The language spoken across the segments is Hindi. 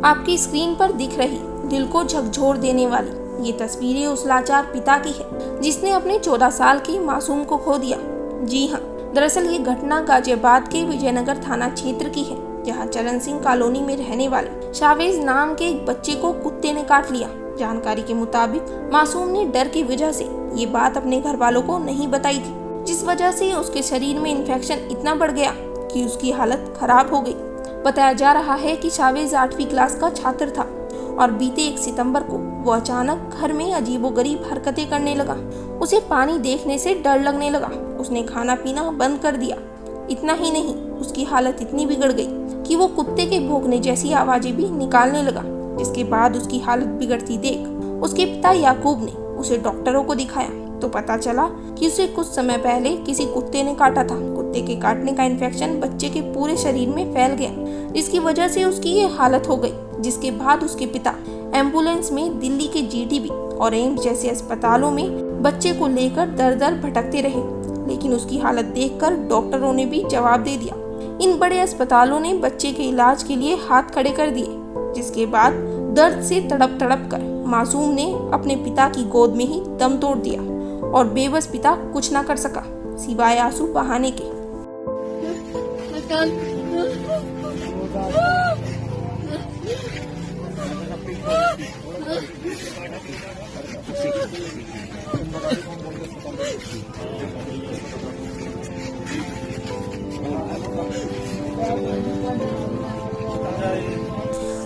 आपकी स्क्रीन पर दिख रही दिल को झकझोर देने वाली ये तस्वीरें उस लाचार पिता की है जिसने अपने 14 साल की मासूम को खो दिया। जी हाँ, दरअसल ये घटना गाजियाबाद के विजयनगर थाना क्षेत्र की है, जहाँ चरण सिंह कॉलोनी में रहने वाले शावेज नाम के एक बच्चे को कुत्ते ने काट लिया। जानकारी के मुताबिक मासूम ने डर की वजह से ये बात अपने घर वालों को नहीं बताई थी, जिस वजह से उसके शरीर में इन्फेक्शन इतना बढ़ गया कि उसकी हालत खराब हो गई। बताया जा रहा है कि शावेज 8वीं क्लास का छात्र था और बीते 1 सितंबर को वो अचानक घर में अजीबोगरीब हरकतें करने लगा। उसे पानी देखने से डर लगने लगा। उसने खाना पीना बंद कर दिया। इतना ही नहीं, उसकी हालत इतनी बिगड़ गई कि वो कुत्ते के भौंकने जैसी आवाजें भी निकालने लगा। जिसके बाद उसकी हालत बिगड़ती देख उसके पिता याकूब ने उसे डॉक्टरों को दिखाया तो पता चला कि उसे कुछ समय पहले किसी कुत्ते ने काटा था। कुत्ते के काटने का इन्फेक्शन बच्चे के पूरे शरीर में फैल गया, जिसकी वजह से उसकी ये हालत हो गई। जिसके बाद उसके पिता एम्बुलेंस में दिल्ली के जीटीबी और एम्स जैसे अस्पतालों में बच्चे को लेकर दर दर भटकते रहे, लेकिन उसकी हालत देखकर डॉक्टरों ने भी जवाब दे दिया। इन बड़े अस्पतालों ने बच्चे के इलाज के लिए हाथ खड़े कर दिए, जिसके बाद दर्द से तड़प तड़प कर मासूम ने अपने पिता की गोद में ही दम तोड़ दिया और बेबस पिता कुछ ना कर सका सिवाय आंसू बहाने के।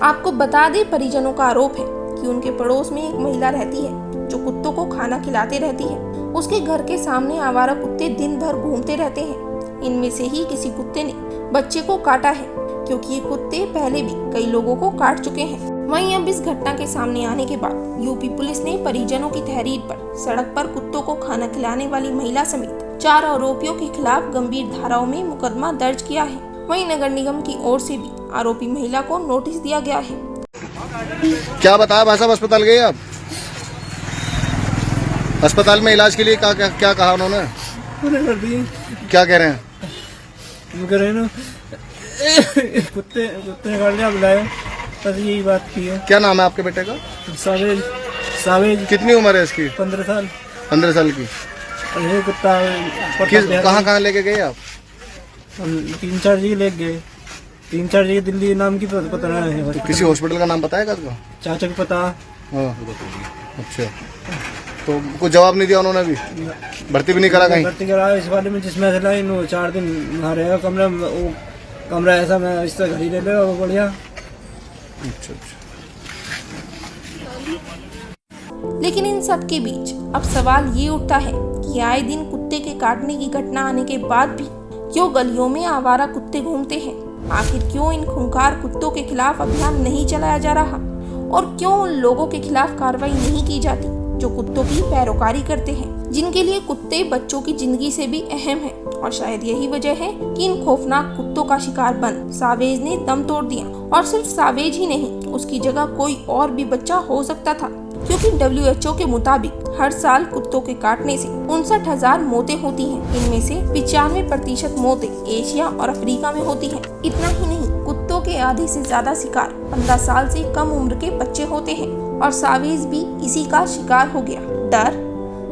आपको बता दें, परिजनों का आरोप है कि उनके पड़ोस में एक महिला रहती है जो कुत्तों को खाना खिलाते रहती है। उसके घर के सामने आवारा कुत्ते दिन भर घूमते रहते हैं। इनमें से ही किसी कुत्ते ने बच्चे को काटा है, क्योंकि ये कुत्ते पहले भी कई लोगों को काट चुके हैं। वहीं अब इस घटना के सामने आने के बाद यूपी पुलिस ने परिजनों की तहरीर पर सड़क पर कुत्तों को खाना खिलाने वाली महिला समेत 4 आरोपियों के खिलाफ गंभीर धाराओं में मुकदमा दर्ज किया है। वहीं नगर निगम की ओर से भी आरोपी महिला को नोटिस दिया गया है। क्या बताया भाई साहब, अस्पताल गए आप? अस्पताल में इलाज के लिए क्या कहा उन्होंने? कर दिए। क्या कह रहे हैं? कह रहे हैं ना कुत्ते ने काट लिया, बुलाया, बस यही बात की है। क्या नाम है आपके बेटे का? सावेज। कितनी उम्र है इसकी? 15 साल। 15 साल की। ये कुत्ता कहाँ लेके गए आप? 3-4 जगह ले गए, 3-4 जगह दिल्ली नाम की पता नहीं है। किसी हॉस्पिटल का नाम पता है आपको? चाचा को पता। हाँ, अच्छा, तो कुछ जवाब नहीं दिया उन्होंने? भी भर्ती भी नहीं करा कहीं? भर्ती करा इस बारे में जिसमें 4 दिन वहाँ रहेगा कमरा। वो कमरा ऐसा मैं इस तरह घर ही ले लो, वो बढ़िया। अच्छा। लेकिन इन सब के बीच अब सवाल ये उठता है कि आए दिन कुत्ते के काटने की घटना आने के बाद भी क्यों गलियों में आवारा कुत्ते घूमते हैं? आखिर क्यों इन खूंखार कुत्तों के खिलाफ अभियान नहीं चलाया जा रहा? और क्यों उन लोगों के खिलाफ कार्रवाई नहीं की जाती जो कुत्तों की पैरोकारी करते हैं, जिनके लिए कुत्ते बच्चों की जिंदगी से भी अहम है? और शायद यही वजह है कि इन खौफनाक कुत्तों का शिकार बन सावेज ने दम तोड़ दिया। और सिर्फ सावेज ही नहीं, उसकी जगह कोई और भी बच्चा हो सकता था, क्योंकि WHO के मुताबिक हर साल कुत्तों के काटने से 59,000 मौतें होती हैं। इनमें से 95% मौतें एशिया और अफ्रीका में होती हैं। इतना ही नहीं, कुत्तों के आधे से ज्यादा शिकार 15 साल से कम उम्र के बच्चे होते हैं और सावेज भी इसी का शिकार हो गया। डर,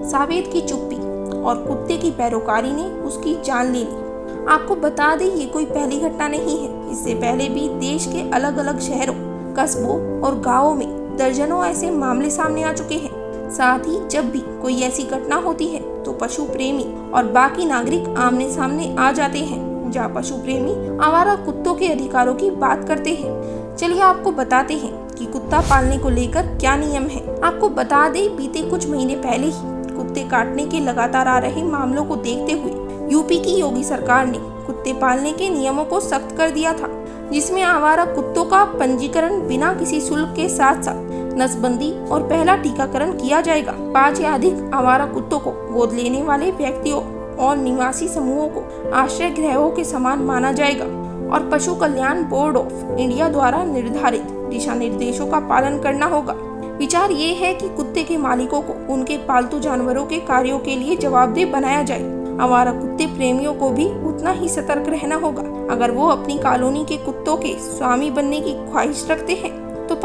सावेज की चुप्पी और कुत्ते की पैरोकारी ने उसकी जान ले ली। आपको बता दें, ये कोई पहली घटना नहीं है। इससे पहले भी देश के अलग अलग शहरों, कस्बों और गाँवों में दर्जनों ऐसे मामले सामने आ चुके हैं। साथ ही जब भी कोई ऐसी घटना होती है तो पशु प्रेमी और बाकी नागरिक आमने सामने आ जाते हैं, जहाँ पशु प्रेमी आवारा कुत्तों के अधिकारों की बात करते हैं। चलिए आपको बताते हैं कि कुत्ता पालने को लेकर क्या नियम है। आपको बता दें, बीते कुछ महीने पहले ही कुत्ते काटने के लगातार आ रहे मामलों को देखते हुए यूपी की योगी सरकार ने कुत्ते पालने के नियमों को सख्त कर दिया था, जिसमें आवारा कुत्तों का पंजीकरण बिना किसी शुल्क के साथ साथ नसबंदी और पहला टीकाकरण किया जाएगा। 5 या अधिक आवारा कुत्तों को गोद लेने वाले व्यक्तियों और निवासी समूहों को आश्रय गृहों के समान माना जाएगा और पशु कल्याण बोर्ड ऑफ इंडिया द्वारा निर्धारित दिशा निर्देशों का पालन करना होगा। विचार ये है कि कुत्ते के मालिकों को उनके पालतू जानवरों के कार्यों के लिए जवाबदेह बनाया जाए। आवारा कुत्ते प्रेमियों को भी उतना ही सतर्क रहना होगा। अगर वो अपनी कॉलोनी के कुत्तों के स्वामी बनने की ख्वाहिश रखते हैं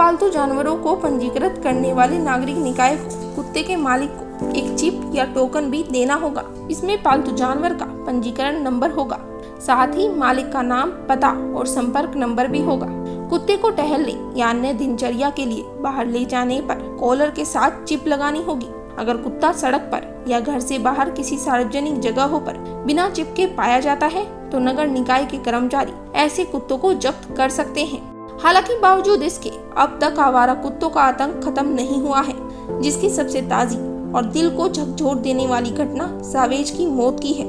पालतू जानवरों को पंजीकृत करने वाले नागरिक निकाय को कुत्ते के मालिक को एक चिप या टोकन भी देना होगा। इसमें पालतू जानवर का पंजीकरण नंबर होगा, साथ ही मालिक का नाम, पता और संपर्क नंबर भी होगा। कुत्ते को टहलने या अन्य दिनचर्या के लिए बाहर ले जाने पर कॉलर के साथ चिप लगानी होगी। अगर कुत्ता सड़क पर या घर से बाहर किसी सार्वजनिक जगहों पर बिना चिप के पाया जाता है तो नगर निकाय के कर्मचारी ऐसे कुत्तों को जब्त कर सकते हैं। हालांकि बावजूद इसके अब तक आवारा कुत्तों का आतंक खत्म नहीं हुआ है, जिसकी सबसे ताजी और दिल को झकझोर देने वाली घटना सावेज की मौत की है,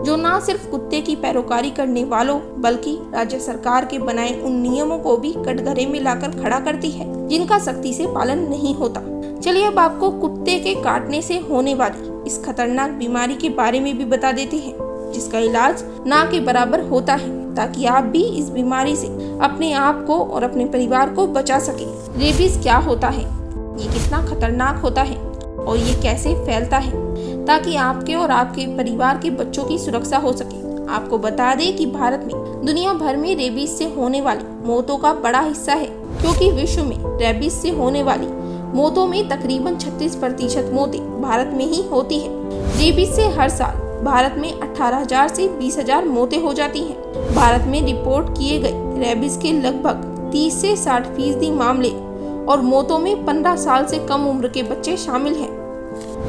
जो न सिर्फ कुत्ते की पैरोकारी करने वालों बल्कि राज्य सरकार के बनाए उन नियमों को भी कटघरे में लाकर खड़ा करती है जिनका सख्ती से पालन नहीं होता। चलिए अब आपको कुत्ते के काटने से होने वाली इस खतरनाक बीमारी के बारे में भी बता देते हैं, जिसका इलाज ना के बराबर होता है, ताकि आप भी इस बीमारी से अपने आप को और अपने परिवार को बचा सके। रेबीज क्या होता है, ये कितना खतरनाक होता है और ये कैसे फैलता है, ताकि आपके और आपके परिवार के बच्चों की सुरक्षा हो सके। आपको बता दें कि भारत में दुनिया भर में रेबीज से होने वाली मौतों का बड़ा हिस्सा है, क्योंकि विश्व में रेबीज से होने वाली मौतों में तकरीबन 36% मौतें भारत में ही होती है। रेबीज से हर साल भारत में 18,000 से 20,000 मौतें हो जाती हैं। भारत में रिपोर्ट किए गए रेबीज के लगभग 30 से 60% मामले और मौतों में 15 साल से कम उम्र के बच्चे शामिल हैं,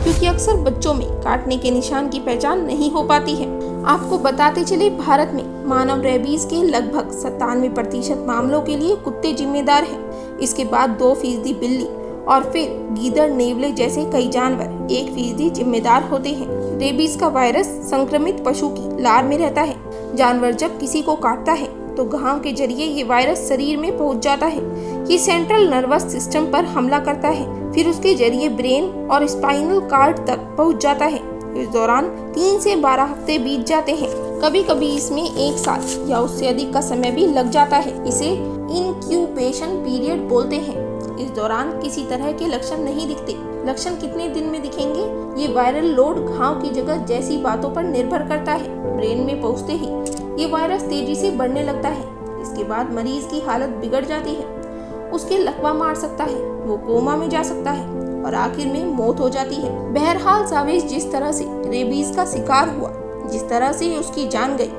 क्योंकि अक्सर बच्चों में काटने के निशान की पहचान नहीं हो पाती है। आपको बताते चले, भारत में मानव रेबीज के लगभग 97% मामलों के लिए कुत्ते जिम्मेदार हैं। इसके बाद 2% बिल्ली और फिर गीदड़, नेवले जैसे कई जानवर 1% जिम्मेदार होते हैं। रेबीज का वायरस संक्रमित पशु की लार में रहता है। जानवर जब किसी को काटता है तो घाव के जरिए ये वायरस शरीर में पहुंच जाता है। ये सेंट्रल नर्वस सिस्टम पर हमला करता है, फिर उसके जरिए ब्रेन और स्पाइनल कार्ड तक पहुंच जाता है। इस दौरान 3 से 12 हफ्ते बीत जाते हैं। कभी कभी इसमें 1 साल या उससे अधिक का समय भी लग जाता है। इसे इनक्यूबेशन पीरियड बोलते हैं। इस दौरान किसी तरह के लक्षण नहीं दिखते। लक्षण कितने दिन में दिखेंगे, ये वायरल लोड घाव की जगह जैसी बातों पर निर्भर करता है। ब्रेन में पहुंचते ही ये वायरस तेजी से बढ़ने लगता है। इसके बाद मरीज की हालत बिगड़ जाती है, उसके लकवा मार सकता है, वो कोमा में जा सकता है और आखिर में मौत हो जाती है। बहरहाल सावेज जिस तरह से रेबीज का शिकार हुआ, जिस तरह से उसकी जान गई,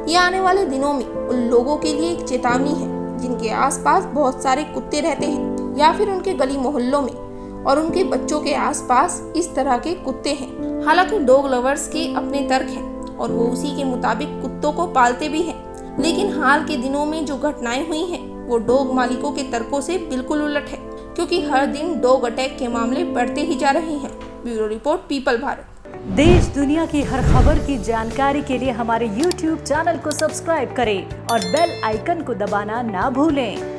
ये आने वाले दिनों में उन लोगों के लिए एक चेतावनी है जिनके आसपास बहुत सारे कुत्ते रहते हैं या फिर उनके गली मोहल्लों में और उनके बच्चों के आसपास इस तरह के कुत्ते हैं। हालांकि डॉग लवर्स के अपने तर्क हैं और वो उसी के मुताबिक कुत्तों को पालते भी हैं, लेकिन हाल के दिनों में जो घटनाएं हुई हैं वो डॉग मालिकों के तर्कों से बिल्कुल उलट है, क्योंकि हर दिन डॉग अटैक के मामले बढ़ते ही जा रहे हैं। Bureau report, people Bharat. देश दुनिया की हर खबर की जानकारी के लिए हमारे YouTube चैनल को सब्सक्राइब करें और बेल आइकन को दबाना ना भूलें।